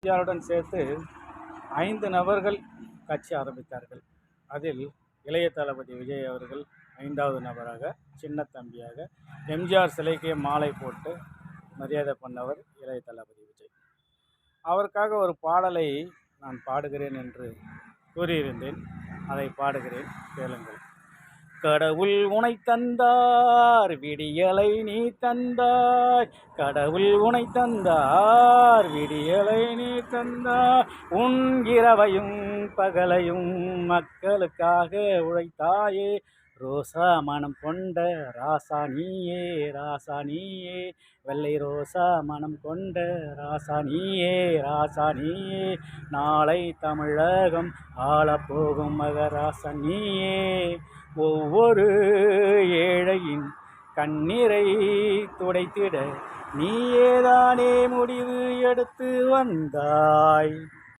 எம்ஜிஆருடன் சேர்த்து 5 நபர்கள் கட்சி ஆரம்பித்தார்கள். அதில் இளைய தளபதி விஜய் அவர்கள் 5வது நபராக, சின்ன தம்பியாக எம்ஜிஆர் சிலைக்கு மாலை போட்டு மரியாதை பண்ணவர் இளைய தளபதி விஜய். அவருக்காக ஒரு பாடலை நான் பாடுகிறேன் என்று கூறியிருந்தேன். அதை பாடுகிறேன், கேளுங்கள். கடவுள் உனை தந்தார், விடியலை நீ தந்தாய். கடவுள் உனை தந்தார், விடியலை நீ தந்தார். உன் இரவையும் பகலையும் மக்களுக்காக உழைத்தாயே. ரோசா மனம் கொண்ட ராசா நீயே, ராசா நீயே. வெள்ளை ரோசா மனம் கொண்ட ராசா நீயே, ராசா நீயே. நாளை தமிழகம் ஆளப்போகும் மகராசா நீயே. ஒவ்வொரு ஏழையின் கண்ணீரை துடைத்திட நீயேதானே முடிவு எடுத்து வந்தாய்.